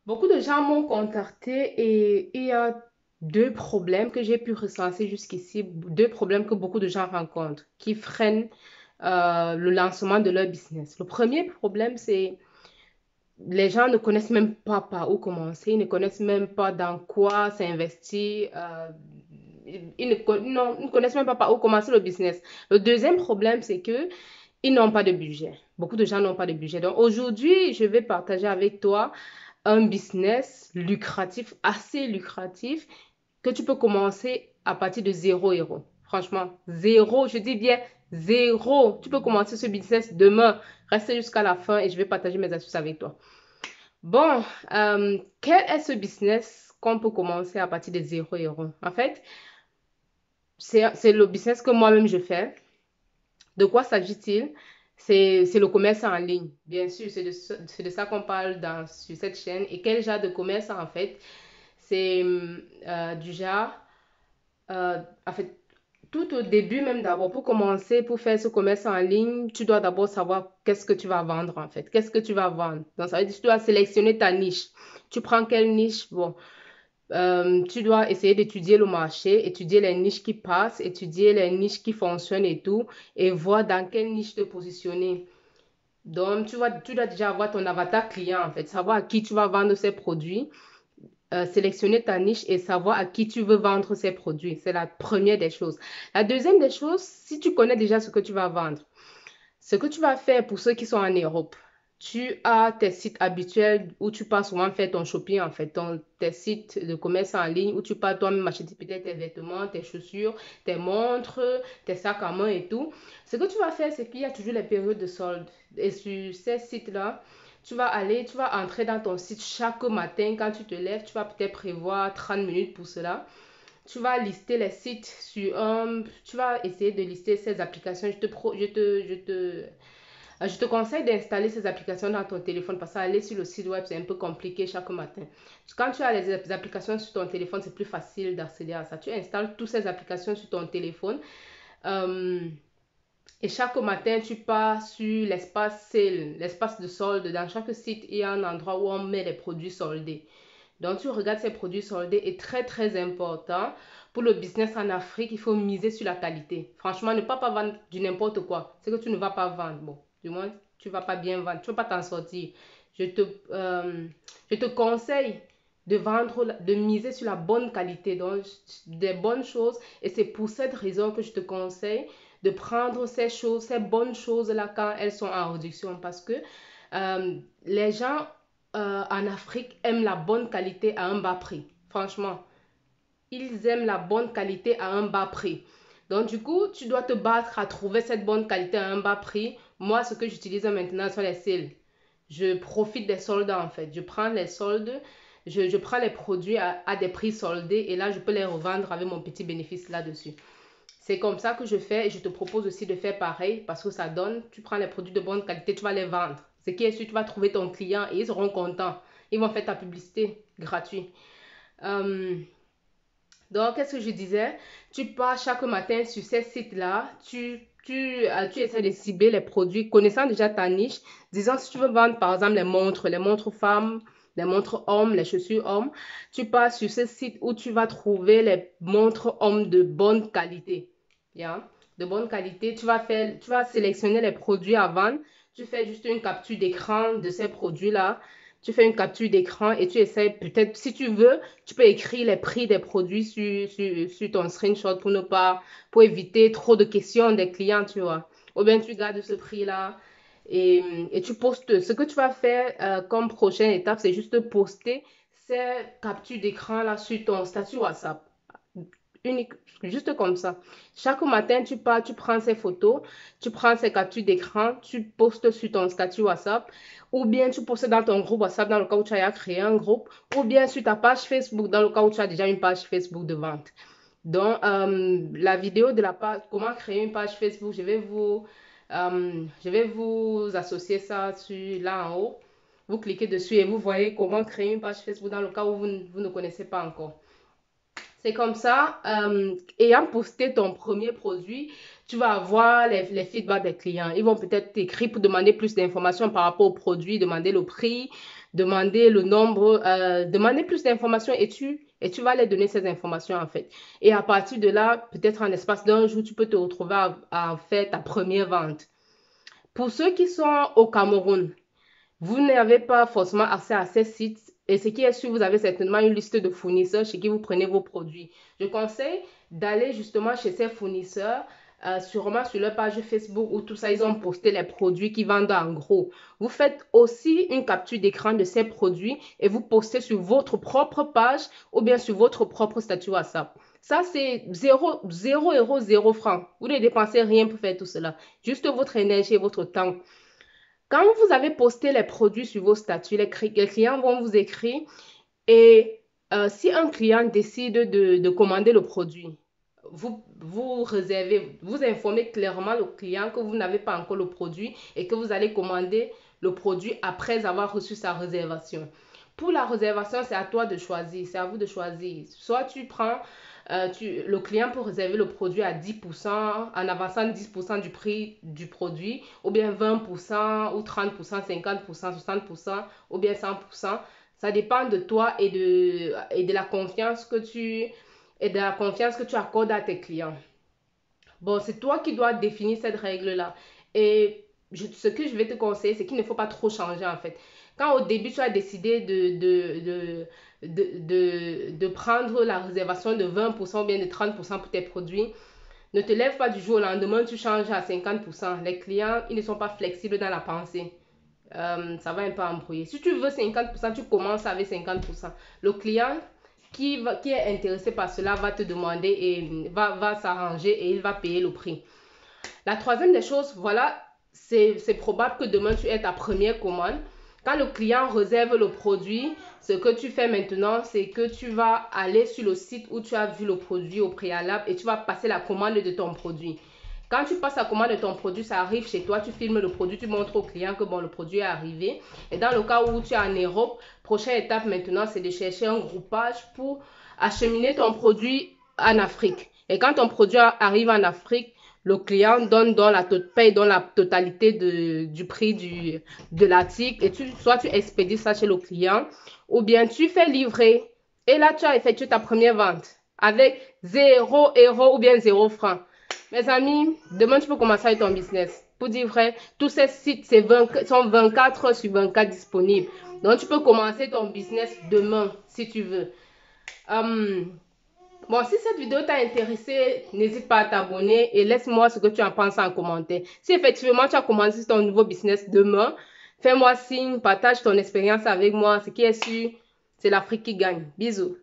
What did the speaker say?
Beaucoup de gens m'ont contacté et il y a deux problèmes que j'ai pu recenser jusqu'ici, deux problèmes que beaucoup de gens rencontrent qui freinent le lancement de leur business. Le premier problème, c'est les gens ne connaissent même pas par où commencer, ils ne connaissent même pas dans quoi s'investir, non, ils ne connaissent même pas par où commencer le business. Le deuxième problème, c'est que ils n'ont pas de budget. Beaucoup de gens n'ont pas de budget. Donc aujourd'hui, je vais partager avec toi un business lucratif, assez lucratif, que tu peux commencer à partir de 0 euros. Franchement, zéro, je dis bien zéro. Tu peux commencer ce business demain. Reste jusqu'à la fin et je vais partager mes astuces avec toi. Bon, quel est ce business qu'on peut commencer à partir de 0 euros? En fait, c'est le business que moi-même je fais. De quoi s'agit-il? C'est le commerce en ligne. Bien sûr, c'est de ça qu'on parle sur cette chaîne. Et quel genre de commerce en fait? C'est du genre, en fait, tout au début même d'abord, pour commencer, pour faire ce commerce en ligne, tu dois d'abord savoir qu'est-ce que tu vas vendre en fait. Qu'est-ce que tu vas vendre? Donc, ça veut dire que tu dois sélectionner ta niche. Tu prends quelle niche? Bon, tu dois essayer d'étudier le marché, étudier les niches qui passent, étudier les niches qui fonctionnent et tout, et voir dans quelle niche te positionner. Donc, tu dois déjà avoir ton avatar client, en fait, savoir à qui tu vas vendre ces produits, sélectionner ta niche et savoir à qui tu veux vendre ces produits. C'est la première des choses. La deuxième des choses, si tu connais déjà ce que tu vas vendre, ce que tu vas faire pour ceux qui sont en Europe, tu as tes sites habituels où tu pars souvent faire ton shopping, en fait, tes sites de commerce en ligne où tu pars toi-même acheter peut-être tes vêtements, tes chaussures, tes montres, tes sacs à main et tout. Ce que tu vas faire, c'est qu'il y a toujours les périodes de solde. Et sur ces sites-là, tu vas entrer dans ton site chaque matin quand tu te lèves, tu vas peut-être prévoir 30 minutes pour cela. Tu vas lister les sites tu vas essayer de lister ces applications. Je te conseille d'installer ces applications dans ton téléphone parce qu'aller sur le site web, c'est un peu compliqué chaque matin. Quand tu as les applications sur ton téléphone, c'est plus facile d'accéder à ça. Tu installes toutes ces applications sur ton téléphone euh, et chaque matin, tu pars sur l'espace sale, l'espace de solde. Dans chaque site, il y a un endroit où on met les produits soldés. Donc, tu regardes ces produits soldés et très, très important pour le business en Afrique, il faut miser sur la qualité. Franchement, ne pas vendre du n'importe quoi. C'est que tu ne vas pas vendre. Bon, du moins, tu ne vas pas bien vendre. Tu ne vas pas t'en sortir. Je te, euh, je te conseille de vendre, de miser sur la bonne qualité, donc des bonnes choses. Et c'est pour cette raison que je te conseille de prendre ces choses, ces bonnes choses-là quand elles sont en réduction. Parce que les gens en Afrique aiment la bonne qualité à un bas prix. Franchement, ils aiment la bonne qualité à un bas prix. Donc, du coup, tu dois te battre à trouver cette bonne qualité à un bas prix. Moi, ce que j'utilise maintenant sont les sales. Je profite des soldes en fait. Je prends les soldes, je prends les produits à des prix soldés et là, je peux les revendre avec mon petit bénéfice là-dessus. C'est comme ça que je fais et je te propose aussi de faire pareil parce que ça donne, tu prends les produits de bonne qualité, tu vas les vendre. Ce qui est sûr, tu vas trouver ton client et ils seront contents. Ils vont faire ta publicité gratuite. Euh, donc, qu'est-ce que je disais? Tu pars chaque matin sur ces sites-là, tu essaies de cibler les produits, connaissant déjà ta niche. Disons, si tu veux vendre par exemple les montres femmes, les montres hommes, les chaussures hommes, tu pars sur ce site où tu vas trouver les montres hommes de bonne qualité. Yeah? De bonne qualité, tu vas sélectionner les produits à vendre. Tu fais juste une capture d'écran de ces produits-là. Tu fais une capture d'écran et tu essaies peut-être, si tu veux, tu peux écrire les prix des produits sur ton screenshot pour éviter trop de questions des clients, tu vois. Ou bien tu gardes ce prix-là et tu postes. Ce que tu vas faire comme prochaine étape, c'est juste poster ces captures d'écran-là sur ton statut WhatsApp. Unique, juste comme ça. Chaque matin, tu pars, tu prends ces photos, tu prends ces captures d'écran, tu postes sur ton statut WhatsApp, ou bien tu postes dans ton groupe WhatsApp dans le cas où tu as créé un groupe, ou bien sur ta page Facebook dans le cas où tu as déjà une page Facebook de vente. Donc, la vidéo de la page, comment créer une page Facebook, je vais vous associer ça là en haut. Vous cliquez dessus et vous voyez comment créer une page Facebook dans le cas où vous ne connaissez pas encore. C'est comme ça, ayant posté ton premier produit, tu vas avoir les feedbacks des clients. Ils vont peut-être t'écrire pour demander plus d'informations par rapport au produit, demander le prix, demander le nombre, demander plus d'informations et tu vas les donner ces informations en fait. Et à partir de là, peut-être en l'espace d'un jour, tu peux te retrouver à faire ta première vente. Pour ceux qui sont au Cameroun, vous n'avez pas forcément accès à ces sites et ce qui est sûr, vous avez certainement une liste de fournisseurs chez qui vous prenez vos produits. Je conseille d'aller justement chez ces fournisseurs, sûrement sur leur page Facebook ou tout ça, ils ont posté les produits qu'ils vendent en gros. Vous faites aussi une capture d'écran de ces produits et vous postez sur votre propre page ou bien sur votre propre statut WhatsApp. Ça, c'est 0 0 francs. Vous ne dépensez rien pour faire tout cela. Juste votre énergie et votre temps. Quand vous avez posté les produits sur vos statuts, les clients vont vous écrire et si un client décide de commander le produit, vous réservez, vous informez clairement le client que vous n'avez pas encore le produit et que vous allez commander le produit après avoir reçu sa réservation. Pour la réservation, c'est à toi de choisir, c'est à vous de choisir. Soit tu prends, le client peut réserver le produit à 10% en avançant 10% du prix du produit, ou bien 20% ou 30%, 50%, 60% ou bien 100%. Ça dépend de toi et de la confiance que tu accordes à tes clients. Bon, c'est toi qui dois définir cette règle-là. Et ce que je vais te conseiller, c'est qu'il ne faut pas trop changer en fait. Quand au début, tu as décidé de prendre la réservation de 20% ou bien de 30% pour tes produits, ne te lève pas du jour au lendemain, tu changes à 50%. Les clients, ils ne sont pas flexibles dans la pensée. Ça va un peu embrouiller. Si tu veux 50%, tu commences avec 50%. Le client qui est intéressé par cela va te demander et va s'arranger et il va payer le prix. La troisième des choses, voilà, c'est probable que demain tu aies ta première commande. Quand le client réserve le produit, ce que tu fais maintenant, c'est que tu vas aller sur le site où tu as vu le produit au préalable et tu vas passer la commande de ton produit. Quand tu passes la commande de ton produit, ça arrive chez toi, tu filmes le produit, tu montres au client que bon, le produit est arrivé. Et dans le cas où tu es en Europe, prochaine étape maintenant, c'est de chercher un groupage pour acheminer ton produit en Afrique. Et quand ton produit arrive en Afrique, le client paye dans la totalité du prix de l'article et soit tu expédies ça chez le client ou bien tu fais livrer et là tu as effectué ta première vente avec 0 € ou bien 0 francs. Mes amis, demain tu peux commencer avec ton business. Pour dire vrai, tous ces sites sont 24 heures sur 24 disponibles. Donc tu peux commencer ton business demain si tu veux. Bon, si cette vidéo t'a intéressé, n'hésite pas à t'abonner et laisse-moi ce que tu en penses en commentaire. Si effectivement tu as commencé ton nouveau business demain, fais-moi signe, partage ton expérience avec moi. Ce qui est sûr, c'est l'Afrique qui gagne. Bisous.